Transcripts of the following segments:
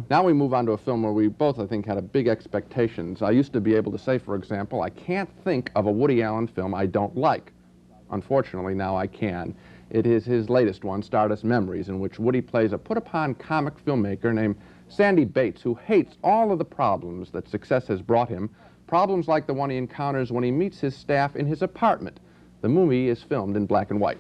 Now we move on to a film where we both, I think, had big expectations. I used to be able to say, for example, I can't think of a Woody Allen film I don't like. Unfortunately, now I can. It is his latest one, Stardust Memories, in which Woody plays a put-upon comic filmmaker named Sandy Bates, who hates all of the problems that success has brought him, problems like the one he encounters when he meets his staff in his apartment. The movie is filmed in black and white.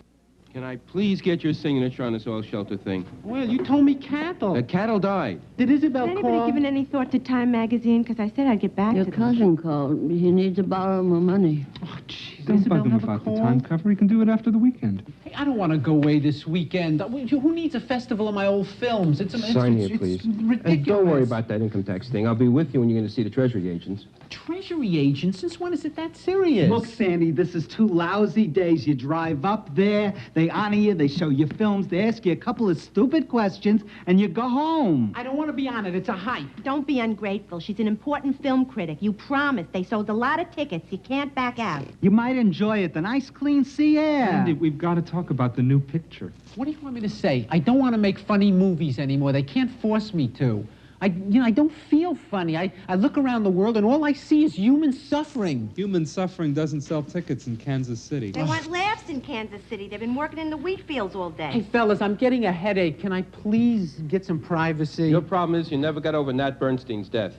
Can I please get your signature on this oil shelter thing? Well, you told me cattle. The cattle died. Did Isabel Has call? anybody given any thought to Time magazine? Because I said I'd get back Your to cousin called. He needs to borrow more money. Oh, jeez. Don't Isabel bug him have a about the call? time cover. He can do it after the weekend. Hey, I don't want to go away this weekend. Who needs a festival of my old films? Sign here, please. It's ridiculous. And don't worry about that income tax thing. I'll be with you when you're going to see the Treasury agents. Treasury agent? Since when is it that serious? Look, Sandy, this is 2 lousy days. You drive up there, they honor you, they show you films, they ask you a couple of stupid questions, and you go home. I don't want to be on it. It's a hype. Don't be ungrateful. She's an important film critic. You promised. They sold a lot of tickets. You can't back out. You might enjoy it, the nice, clean sea air. Andy, we've got to talk about the new picture. What do you want me to say? I don't want to make funny movies anymore. They can't force me to. I don't feel funny. I look around the world and all I see is human suffering. Human suffering doesn't sell tickets in Kansas City. They want laughs in Kansas City. They've been working in the wheat fields all day. Hey, fellas, I'm getting a headache. Can I please get some privacy? Your problem is you never got over Nat Bernstein's death.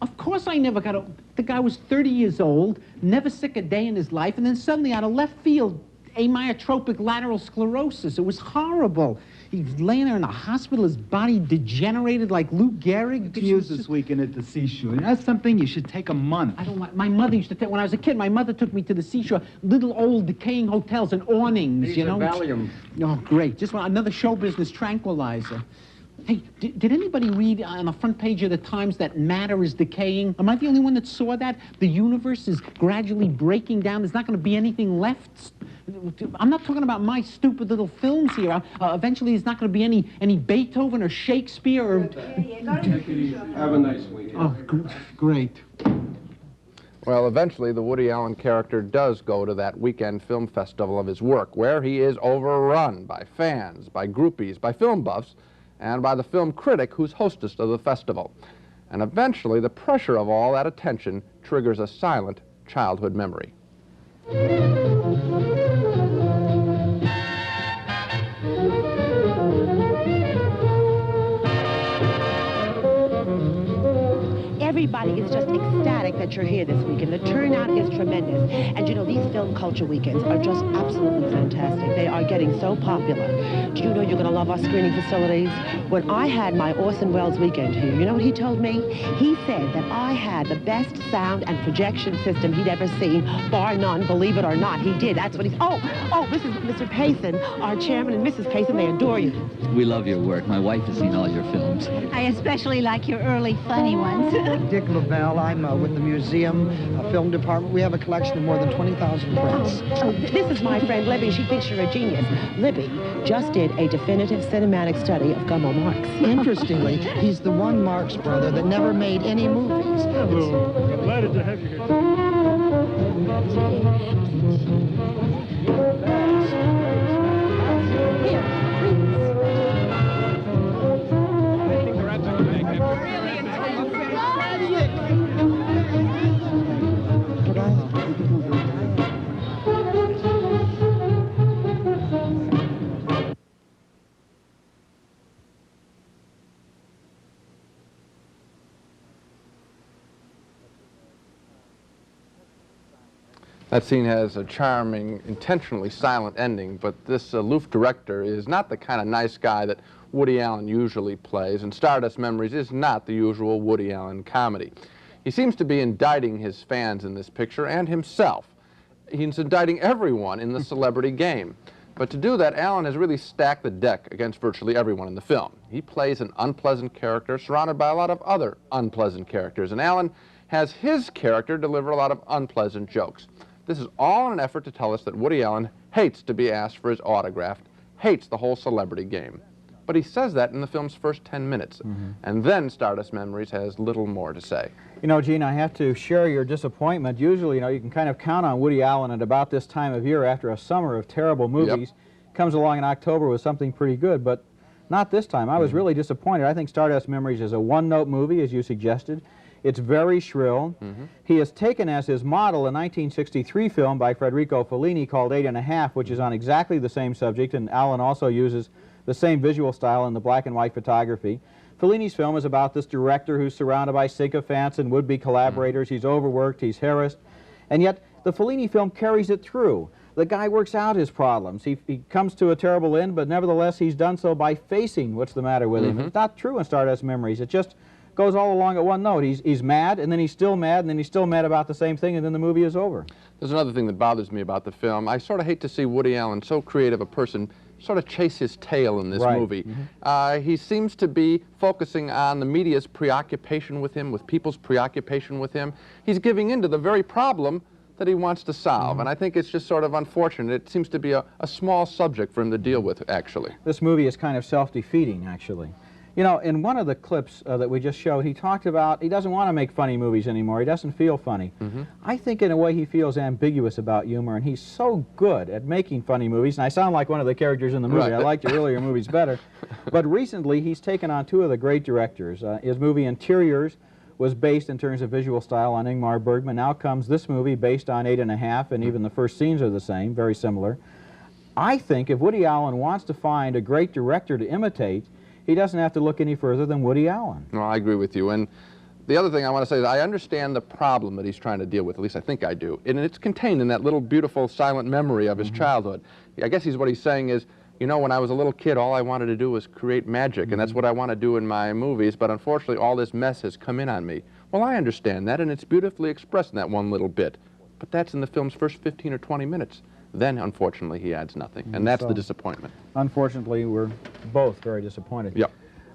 Of course I never got over... The guy was 30 years old, never sick a day in his life, and then suddenly out of left field, amyotrophic lateral sclerosis. It was horrible. He's laying there in a hospital, his body degenerated like Lou Gehrig. News this weekend at the seashore. That's something you should take a month. I don't like... My mother used to take... When I was a kid, my mother took me to the seashore. Little old decaying hotels and awnings, you know? Valium. Oh, great. Just another show business tranquilizer. Hey, did anybody read on the front page of the Times that matter is decaying? Am I the only one that saw that? The universe is gradually breaking down. There's not going to be anything left. I'm not talking about my stupid little films here. Eventually, there's not going to be any Beethoven or Shakespeare or... Have a nice weekend. Oh, great. Well, eventually, the Woody Allen character does go to that weekend film festival of his work, where he is overrun by fans, by groupies, by film buffs, and by the film critic who's hostess of the festival. And eventually, the pressure of all that attention triggers a silent childhood memory. Everybody is just ecstatic that you're here this weekend. The turnout is tremendous. And you know, these film culture weekends are just absolutely fantastic. They are getting so popular. Do you know you're going to love our screening facilities? When I had my Orson Welles weekend here, you know what he told me? He said that I had the best sound and projection system he'd ever seen, bar none, believe it or not. He did. That's what he's... Oh, this is Mr. Payson, our chairman and Mrs. Payson. They adore you. We love your work. My wife has seen all your films. I especially like your early funny ones. Dick LaBelle. I'm with the museum film department. We have a collection of more than 20,000 prints. This is my friend Libby. She thinks you're a genius. Libby just did a definitive cinematic study of Gummo Marx. Interestingly, he's the one Marx brother that never made any movies. Hello. Glad to have you here. That scene has a charming, intentionally silent ending, but this aloof director is not the kind of nice guy that Woody Allen usually plays, and Stardust Memories is not the usual Woody Allen comedy. He seems to be indicting his fans in this picture and himself. He's indicting everyone in the celebrity game. But to do that, Allen has really stacked the deck against virtually everyone in the film. He plays an unpleasant character surrounded by a lot of other unpleasant characters, and Allen has his character deliver a lot of unpleasant jokes. This is all in an effort to tell us that Woody Allen hates to be asked for his autograph, hates the whole celebrity game. But he says that in the film's first 10 minutes, and then Stardust Memories has little more to say. You know, Gene, I have to share your disappointment. Usually, you know, you can kind of count on Woody Allen at about this time of year after a summer of terrible movies. Comes along in October with something pretty good, but Not this time. I was really disappointed. I think Stardust Memories is a one-note movie, as you suggested. It's very shrill. He has taken as his model a 1963 film by Federico Fellini called 8½, which is on exactly the same subject, and Allen also uses the same visual style in the black and white photography. Fellini's film is about this director who's surrounded by sycophants and would-be collaborators. He's overworked, he's harassed, and yet the Fellini film carries it through. The guy works out his problems. He comes to a terrible end, but nevertheless he's done so by facing what's the matter with him. It's not true in Stardust Memories. It just goes all along at one note. He's mad, and then he's still mad, and then he's still mad about the same thing, and then the movie is over. There's another thing that bothers me about the film. I sort of hate to see Woody Allen, so creative a person, sort of chase his tail in this movie. He seems to be focusing on the media's preoccupation with him, with people's preoccupation with him. He's giving in to the very problem that he wants to solve, and I think it's just sort of unfortunate. It seems to be a small subject for him to deal with, actually. This movie is kind of self-defeating, actually. You know, in one of the clips that we just showed, he talked about he doesn't want to make funny movies anymore. He doesn't feel funny. I think in a way he feels ambiguous about humor, and he's so good at making funny movies, and I sound like one of the characters in the movie. I liked your earlier movies better. But recently he's taken on two of the great directors. His movie Interiors was based in terms of visual style on Ingmar Bergman. Now comes this movie based on 8½, and even the first scenes are the same, very similar. I think if Woody Allen wants to find a great director to imitate, he doesn't have to look any further than Woody Allen. No, I agree with you. And the other thing I want to say is I understand the problem that he's trying to deal with, at least I think I do. And it's contained in that little beautiful silent memory of his childhood. I guess what he's saying is, you know, when I was a little kid, all I wanted to do was create magic, and that's what I want to do in my movies, but unfortunately all this mess has come in on me. Well, I understand that, and it's beautifully expressed in that one little bit. But that's in the film's first 15 or 20 minutes. Then, unfortunately, he adds nothing, and that's the disappointment. Unfortunately, we're both very disappointed. Yep.